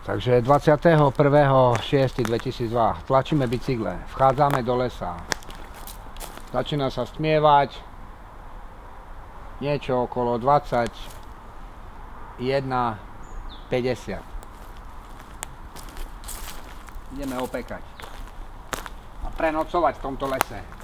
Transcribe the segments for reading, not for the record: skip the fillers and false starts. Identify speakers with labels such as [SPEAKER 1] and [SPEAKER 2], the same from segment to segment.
[SPEAKER 1] Takže 21.6.2002 tlačíme bicykle, vchádzame do lesa. Začína sa stmievať niečo okolo 21.50. Ideme opekať a prenocovať v tomto lese.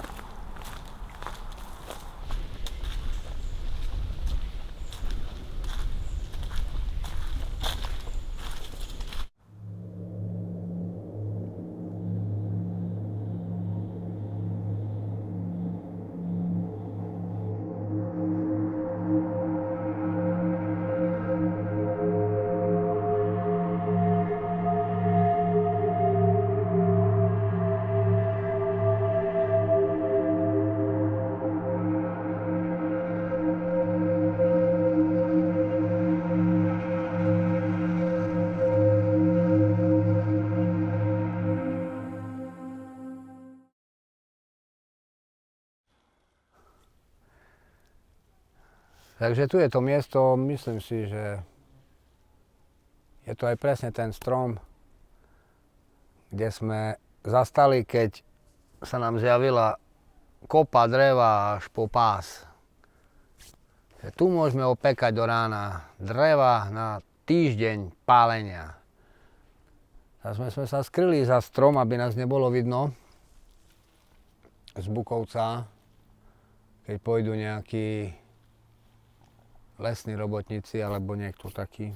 [SPEAKER 1] Takže tu je to miesto, myslím si, že je to aj presne ten strom, kde sme zastali, keď sa nám zjavila kopa dreva až po pás. Tu môžeme opekať do rána dreva na týždeň pálenia. Tak sme sa skryli za strom, aby nás nebolo vidno z Bukovca, keď pôjdu nejakí lesní robotníci alebo niekto taký.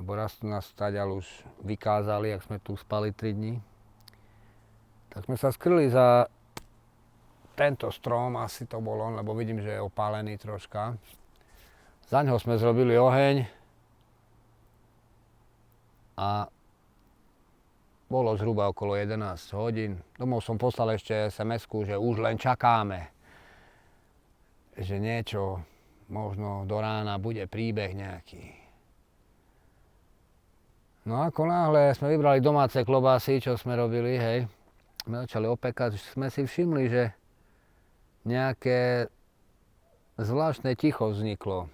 [SPEAKER 1] Lebo raz tu nás staďal už vykázali, ak sme tu spali 3 dní. Tak sme sa skryli za tento strom, asi to bol on, lebo vidím, že je opálený troška. Za ňo sme zrobili oheň a bolo zhruba okolo 11 hodín. Domov som poslal ešte SMS-ku, že už len čakáme, že niečo možno do rána bude príbeh nejaký. No ako náhle sme vybrali domáce klobásy, čo sme robili, hej, sme začali opekať, sme si všimli, že nejaké zvláštne ticho vzniklo.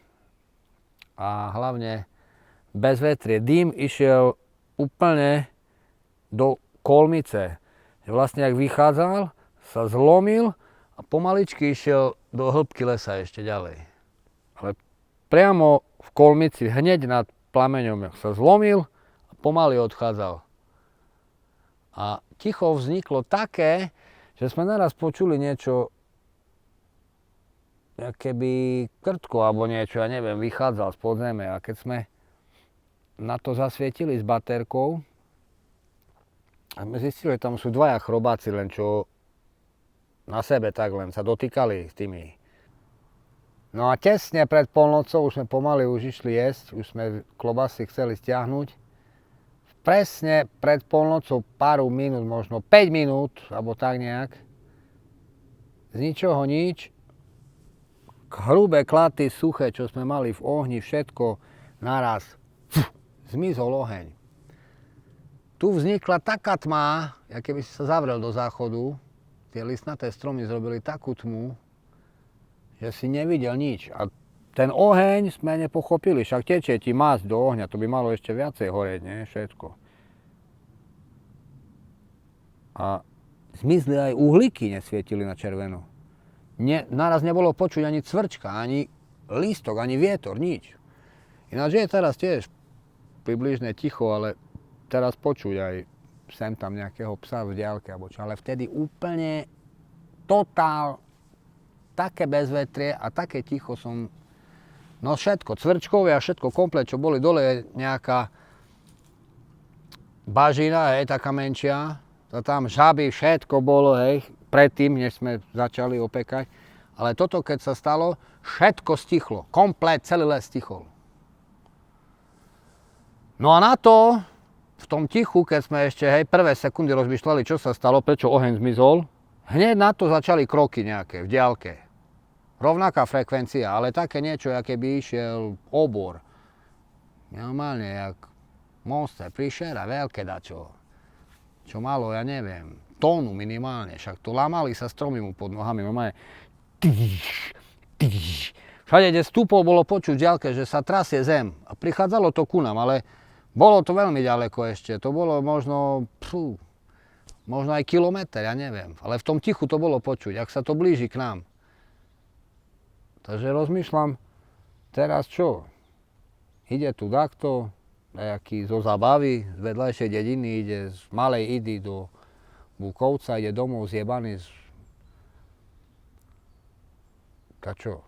[SPEAKER 1] A hlavne bezvetrie. Dým išiel úplne do kolmice. Vlastne, ak vychádzal, sa zlomil a pomaličky išiel do hĺbky lesa ešte ďalej. Ale priamo v kolmici, hneď nad plameňom, sa zlomil a pomaly odchádzal. A ticho vzniklo také, že sme naraz počuli niečo, keby krtko alebo niečo, ja neviem, vychádzal z podzemia. A keď sme na to zasvietili s baterkou, a sme zistili, že tam sú dvaja chrobáci, len čo na sebe tak len sa dotýkali s tými. No a tesne pred polnocou už sme pomaly už išli jesť, už sme klobásy chceli stiahnuť. Presne pred polnocou pár minút, možno 5 minút, alebo tak nejak, z ničoho nič, hrubé klaty, suché, čo sme mali v ohni, všetko naraz, zmizol oheň. Tu vznikla taká tma, ako keby si sa zavrel do záchodu, tie listnaté stromy zrobili takú tmu, že si nevidel nič. A ten oheň sme nepochopili, však tečie ti masť do ohňa, to by malo ešte viacej horieť, nie? Všetko. A zmizli aj uhlíky, nesvietili na červeno. Naraz nebolo počuť ani cvrčka, ani lístok, ani vietor, nič. Ináč je teraz tiež približne ticho, ale teraz počuť aj sem tam nejakého psa v diaľke, alebo čo, ale vtedy úplne totál, také bezvetrie a také ticho som, no všetko, cvrčkové a všetko komplet, čo boli dole, nejaká bažina, hej, taká menšia, to tam žaby, všetko bolo, hej, predtým, než sme začali opekať, ale toto, keď sa stalo, všetko stichlo, komplet, celý les stichol. No a na to, v tom tichu, keď sme ešte, hej, prvé sekundy rozmýšľali, čo sa stalo, prečo oheň zmizol, hneď na to začali kroky nejaké v diaľke. Rovnaká frekvencia, ale také niečo, aké by išiel obor. Normálne, jak monster, príšera, veľké dačo. Čo malo, ja neviem, tónu minimálne, však to lámali sa stromy mu pod nohami, normálne. Všade, kde stúpol, bolo počuť v diaľke, že sa trasie zem. A prichádzalo to ku nám, ale Bolo to veľmi ďaleko ešte, to bolo možno aj kilometr, ja neviem. Ale v tom tichu to bolo počuť, ak sa to blíži k nám. Takže rozmýšľam, teraz čo? Ide tu takto, nejaký zo zabavy, z vedľajšej dediny, ide z Malej Idy do Bukovca, ide domov zjebaný. Tak čo?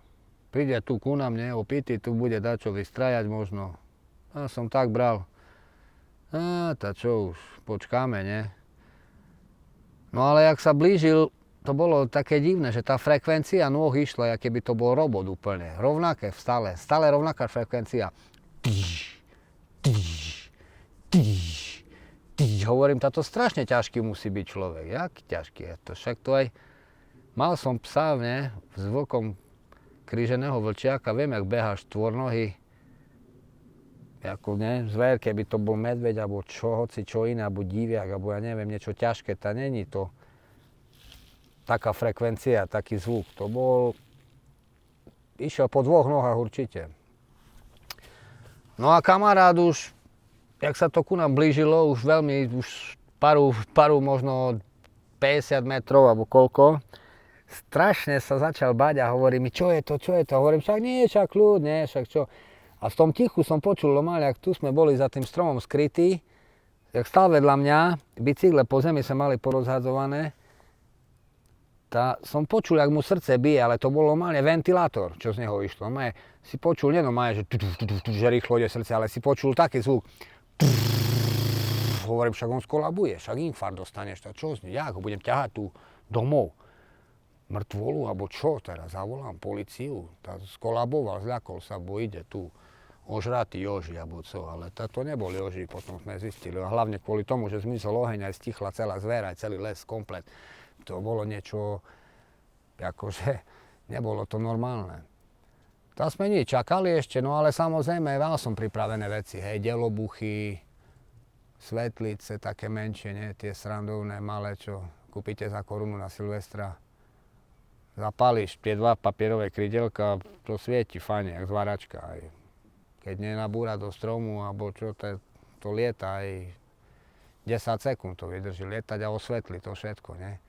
[SPEAKER 1] Príde tu ku nám, opity, tu bude dačo vystrajať možno. Ja som tak bral. Tak čo už, počkáme, nie? No ale jak sa blížil, to bolo také divné, že tá frekvencia nôh išla, aké by to bol robot úplne. Rovnaké stále rovnaká frekvencia. Hovorím, táto strašne ťažký musí byť človek. Jak ťažký je to? Však to aj... Mal som psa, s vlkom kríženého vlčiaka, viem, jak beha štvornohy. Ako zver, keby to bol medveď, alebo hoci čo iné, alebo diviak, alebo ja neviem, niečo ťažké, tá není to taká frekvencia, taký zvuk. To bol... Išiel po dvoch nohách určite. No a kamarát už, jak sa to ku nám blížilo, už paru možno 50 metrov, alebo koľko, strašne sa začal bať a hovorí mi, čo je to? Hovorím, však nie, však kľud, nie, však čo. A v tom tichu som počul normálne, ak tu sme boli za tým stromom skrytí, jak stál vedľa mňa, bicykle po zemi sa mali porozhadzované, som počul, jak mu srdce bije, ale to bol normálne ventilátor, čo z neho išlo. Si počul, nie normálne, že rýchlo ide srdce, ale si počul taký zvuk. Hovorím, však on skolabuje, však infarkt dostaneš, tak čo z nej, ja ho budem ťahať tu domov. Mŕtvolu, alebo čo teraz, zavolám políciu, skolaboval, zľakol sa, bo ide tu ožratý Joži, alebo co, ale to nebol Joži, potom sme zistili, a hlavne kvôli tomu, že zmizol oheň, aj stichla celá zver, aj celý les komplet. To bolo niečo, akože, nebolo to normálne. Tak sme nič čakali ešte, no ale samozrejme, mal som pripravené veci, hej, delobuchy, svetlice, také menšie, nie, tie srandovné, malé, čo kúpite za korunu na Silvestra. Zapálíš tie dva papierové krydelka, to svieti fajne, jak zváračka. Aj keď nenabúra do stromu, alebo čo, to lieta aj 10 sekúnd to vydrží lietať a osvetli to všetko, nie?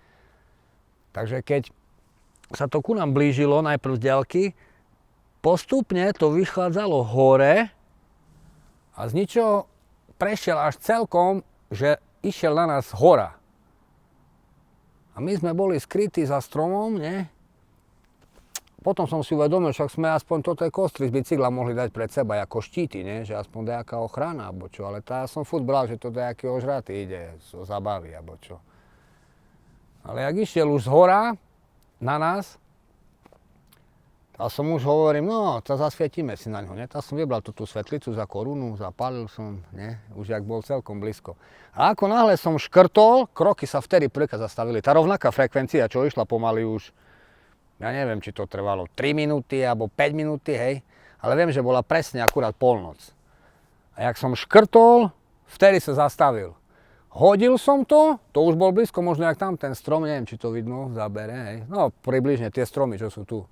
[SPEAKER 1] Takže keď sa to ku nám blížilo, najprv z diaľky, postupne to vychádzalo hore a z ničoho prešiel až celkom, že išiel na nás hora. A my sme boli skrytí za stromom, nie? Potom som si uvedomil, však sme aspoň toto kostry z bicykla mohli dať pred seba ako štíty, nie? Že aspoň nejaká ochrana, alebo čo. Ale ja som furt bral, že to nejaký ožratý ide zo zabavy, alebo čo. Ale jak išiel už z hora na nás, a som už hovorím, no, to zasvietíme si na ňo, nie? Tak som vybral tú svetlicu za korunu, zapálil som, nie? Už jak bol celkom blízko. A ako náhle som škrtol, kroky sa vtedy prvýkrát zastavili. Tá rovnaká frekvencia, čo išla pomaly už, ja neviem, či to trvalo 3 minúty alebo 5 minúty, hej, ale viem, že bola presne akurát polnoc. A jak som škrtol, vtedy sa zastavil. Hodil som to už bol blízko, možno jak tam ten strom, neviem, či to vidno v zábere, hej. No, približne tie stromy, čo sú tu.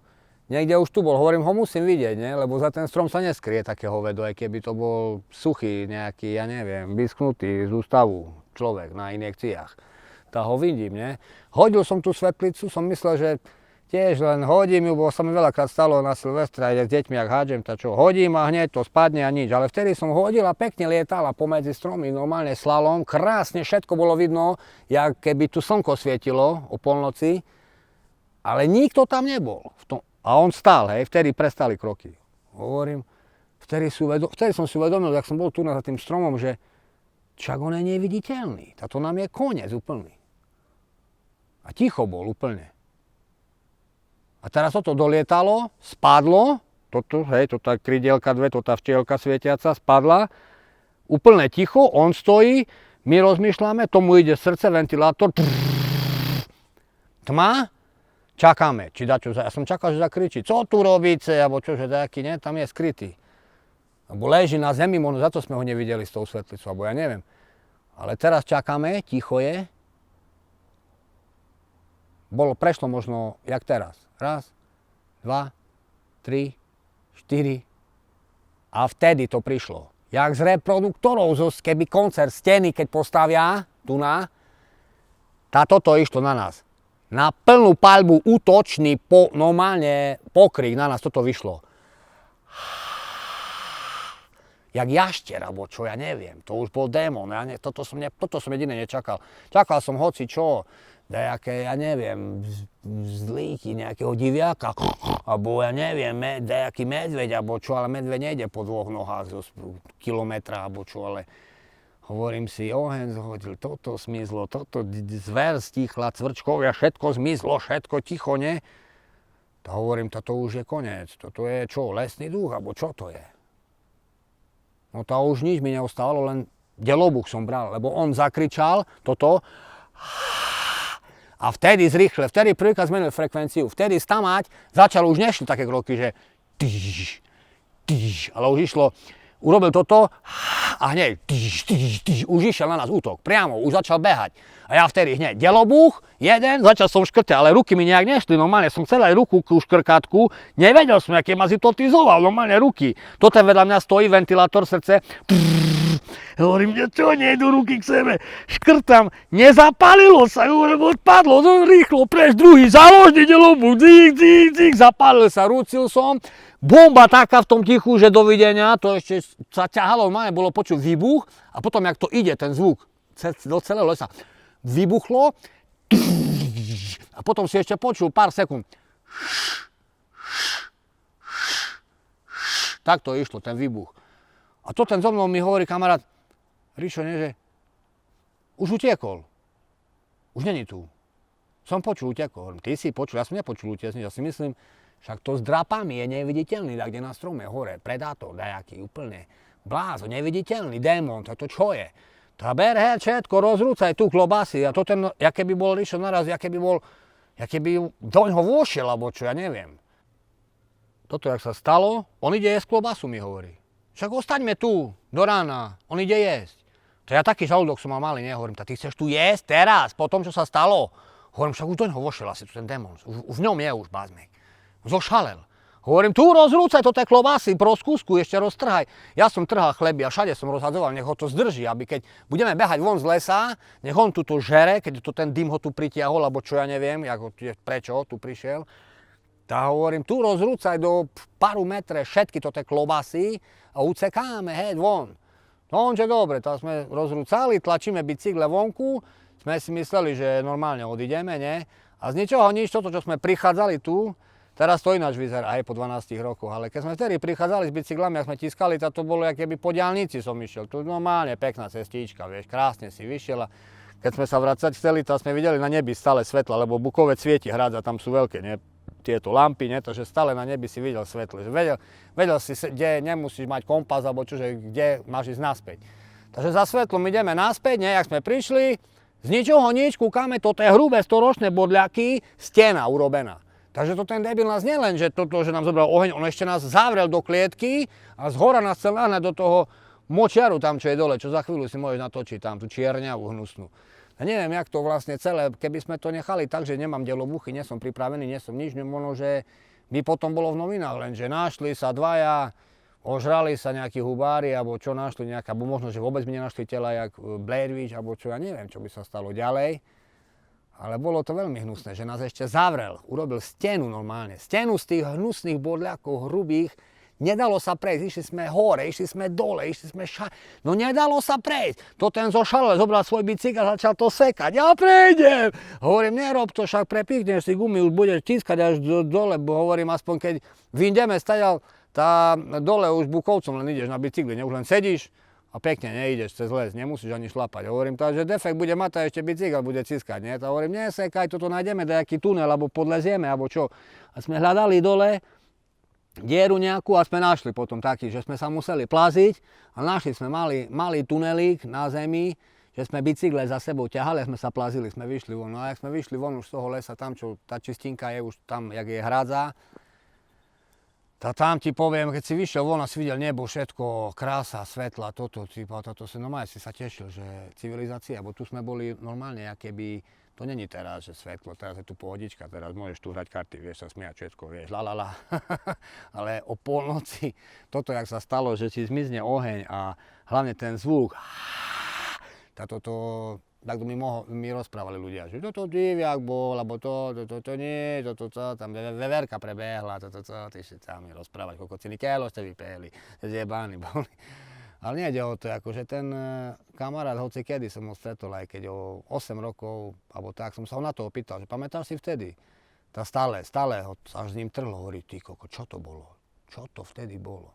[SPEAKER 1] Niekde už tu bol, hovorím, ho musím vidieť, nie? Lebo za ten strom sa neskrie také hovedo, aj keby to bol suchý, nejaký, ja neviem, vyschnutý z ústavu človek na injekciách. Tak ho vidím, nie? Hodil som tú svetlicu, som myslel, že tiež len hodím ju, bo sa mi veľakrát stalo na Silvestra, ide s deťmi, ak hádžem, tak čo, hodím a hneď to spadne a nič. Ale vtedy som hodil a pekne lietala pomedzi stromy, normálne slalom, krásne, všetko bolo vidno, jak keby tu slnko svietilo o polnoci, ale nikto tam nebol. A on stál, hej, vtedy prestali kroky. Hovorím, vtedy som si uvedomil, jak som bol tu za tým stromom, že čak on je neviditeľný, táto nám je koniec úplný. A ticho bol úplne. A teraz toto dolietalo, spadlo, toto, hej, to tá krydielka dve, to tá včielka svietiaca spadla, úplne ticho, on stojí, my rozmýšľame, tomu ide srdce, ventilátor, tma, čakáme, či dačo, ja som čakal, že zakričí, co tu robíte, alebo čo, že taký, ne, tam je skrytý. Alebo leží na zemi, možno za to sme ho nevideli s tou svetlicou, alebo ja neviem. Ale teraz čakáme, ticho je, prešlo možno, jak teraz. Raz, 2, 3, 4 a vtedy to prišlo. jak z reproduktorov, keby koncert steny, keď postavia, tu na, toto išlo na nás. Na plnú paľbu útočný, normálne pokrik na nás toto vyšlo. Jak jašter, alebo čo, ja neviem, to už bol démon, toto som jediné nečakal. Čakal som hoci čo, nejaké, ja neviem, zlíky, nejakého diviaka, alebo ja neviem, nejaký medveď, alebo čo, ale medveď nejde po dvoch nohách zo kilometra, alebo čo, ale hovorím si, oheň zhodil, toto zmizlo, toto zver stichla, cvrčkovia, všetko zmizlo, všetko ticho, ne? To hovorím, toto už je koniec, toto je čo, lesný duch, alebo čo to je? No to už nič mi neostalo, len delobuch som bral, lebo on zakričal toto a vtedy zrýchle, vtedy prvýkrát zmenil frekvenciu, vtedy stamať začalo, už nešli také kroky, že ale už išlo, urobil toto a hneď už išiel na nás útok, priamo, už začal behať. A ja vtedy hneď delobuch, jeden, začal som škrtať, ale ruky mi nejak nešli, normálne som chcel aj ruku ku škrkátku, nevedel som, aké ma zhypnotizoval, normálne ruky. Toto vedľa mňa stojí ventilátor srdce, hovorím, čo nejdu ruky k sebe, škrtam, nezapálilo sa, odpadlo, rýchlo preč, druhý, záložný delobuch, zapálil sa, rúcil som, bomba taká v tom tichu, že dovidenia, to ešte sa ťahalo, bolo počuť výbuch a potom, jak to ide, ten zvuk do celého lesa, vybuchlo a potom si ešte počul pár sekúnd. Tak to išlo, ten výbuch. A to ten so mnou mi hovorí kamarát, Rišo, nie, že už utiekol. Už není tu. Som počul, utekol. Ty si počul, ja som nepočul utiesniť, ja si myslím, však to s drapami je neviditeľný, tak kde na strome hore, predátor, dajaký, úplne blázo, neviditeľný démon, to čo je? To ber, všetko, rozrúcaj tu klobásy a to ten, jaké by bol Rišo naraz, jaké by doňho vošiel, alebo čo, ja neviem. Toto, jak sa stalo, on ide jesť klobasu, mi hovorí. Však ostaňme tu, do rána, on ide jesť. To ja taký žalúdok som mal malý, nehovorím, ty chceš tu jesť teraz, po tom, čo sa stalo? Hovorím, však už doňho vošiel asi tu ten démon, už v ňom je už bázmek. Zošalel. Hovorím, tu rozrúcaj to tie klobásy, proskúsku, ešte roztrhaj. Ja som trhal chleby a všade som rozhadzoval, nech ho to zdrží, aby keď budeme behať von z lesa, nech on tu to žere, keď to ten dym ho tu pritiahol, alebo čo ja neviem, prečo tu prišiel. Tak hovorím, tu rozrúcaj do paru metre všetky to tie klobásy a ucekáme, von. No onže dobre, tak sme rozrúcali, tlačíme bicykle vonku, sme si mysleli, že normálne odídeme, ne? A z ničoho nič, toto, čo sme prichádzali tu, teraz to ináč vyzerá aj po 12 rokoch, ale keď sme vtedy prichádzali s bicyklami a sme tiskali, to bolo, jak keby po diaľnici som išiel. Tu normálne pekná cestička, vieš, krásne si vyšiel a keď sme sa vracať chceli, tak sme videli na nebi stále svetla, lebo Bukovec svieti hrádza, tam sú veľké, ne? Tieto lampy, ne? Takže stále na nebi si videl svetlo. Vedel si, kde nemusíš mať kompas, alebo čože, kde máš ísť naspäť. Takže za svetlom ideme naspäť, ne? Jak sme prišli, z ničoho nič, kúkame, toto je hrubé storočné bodľaky, stena urobená. Takže to ten debil nás nielen, že nám zobral oheň, on ešte nás zavrel do klietky a zhora nás chcel nahnať do toho močiaru tam, čo je dole, čo za chvíľu si môžeš natočiť tam, tú čierňavú hnusnú. Ja neviem, jak to vlastne celé, keby sme to nechali tak, že nemám delobuchy, nie som pripravený, nie som nič, možno, že by potom bolo v novinách, lenže našli sa dvaja, ožrali sa nejakí hubári, alebo čo našli nejaká, alebo možno, že vôbec by nenašli tela, jak Blair Witch, alebo čo, ja neviem, čo by sa stalo ďalej. Ale bolo to veľmi hnusné, že nás ešte zavrel, urobil stenu normálne, stenu z tých hnusných bodľakov, hrubých, nedalo sa prejsť, išli sme hore, išli sme dole, no nedalo sa prejsť. To ten zošalel, zobral svoj bicykel a začal to sekať, ja prejdem. Hovorím, nerob to, však prepichneš si gumy, už budeš tiskať až dole, bo hovorím, aspoň keď vyjdeme stajal, tá dole už Bukovcom len ideš na bicykli, už len sedíš, a pekne neideš cez les, nemusíš ani šlapať. Hovorím, takže defekt bude mať a ešte bicykel bude ciskať, nie? To hovorím, nesekaj, toto nájdeme nejaký tunel, alebo podlezieme, alebo čo. A sme hľadali dole dieru nejakú a sme našli potom taký, že sme sa museli plaziť a našli sme malý tunelík na zemi, že sme bicykle za sebou ťahali a sme sa plazili, sme vyšli von. No a jak sme vyšli von už z toho lesa, tam čo tá čistinka je už tam, jak je hrádza, tam ti poviem, keď si vyšiel von a si videl nebo, všetko, krása, svetla, toto si normálne si sa tešil, že civilizácia, bo tu sme boli normálne, keby To není teraz, že svetlo, teraz je tu pohodička, teraz môžeš tu hrať karty, vieš sa smiať, všetko, vieš, Ale o polnoci, toto, jak sa stalo, že ti zmizne oheň a hlavne ten zvuk, tak mi rozprávali ľudia, že toto diviak bol, alebo to nie, tam veverka prebehla, ty si tam mi rozprávať, kokociny, keľo ste vypehli, zjebáni boli. Ale nejde o to, akože ten kamarát, hoci kedy som ho stretol, aj keď o 8 rokov, alebo tak, som sa ho na to opýtal, že pamätáš si vtedy? Tá stále ho až s ním trhlo, hovorí, ty koko, čo to bolo? Čo to vtedy bolo?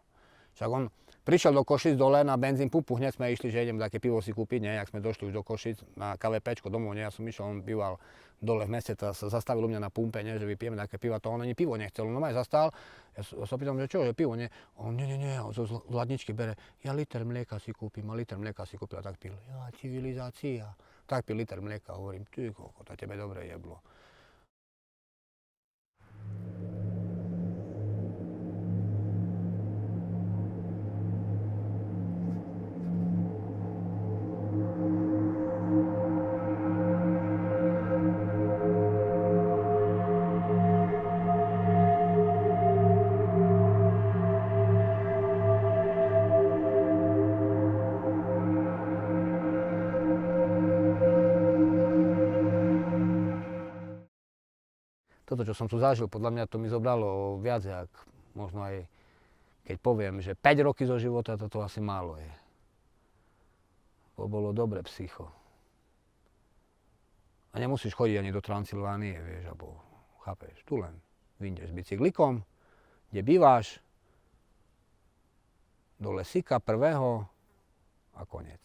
[SPEAKER 1] Však on prišiel do Košic dole na benzín pumpu, hneď sme išli, že idem také pivo si kúpiť, nie, jak sme došli už do Košic na KVPčko domov, nie, ja som išiel, on býval dole v meste, sa zastavil u mňa na pumpe, nie, že vypijeme také piva, to on ani pivo nechcel, on aj zastal, ja sa pýtam, že čo, že pivo, nie, on nie, on zo hladničky bere, ja liter mlieka si kúpim, a tak pil, ja, civilizácia, tak pil liter mlieka, hovorím, ty koko, to tebe dobre jeblo. Toto, čo som tu zažil, podľa mňa to mi zobralo viac, jak možno aj keď poviem, že 5 roky zo života, toto asi málo je. To bolo dobre psycho. A nemusíš chodiť ani do Transylvánie, vieš, alebo chápeš, tu len vyjdeš s bicyklikom, kde bývaš, do lesíka prvého a koniec.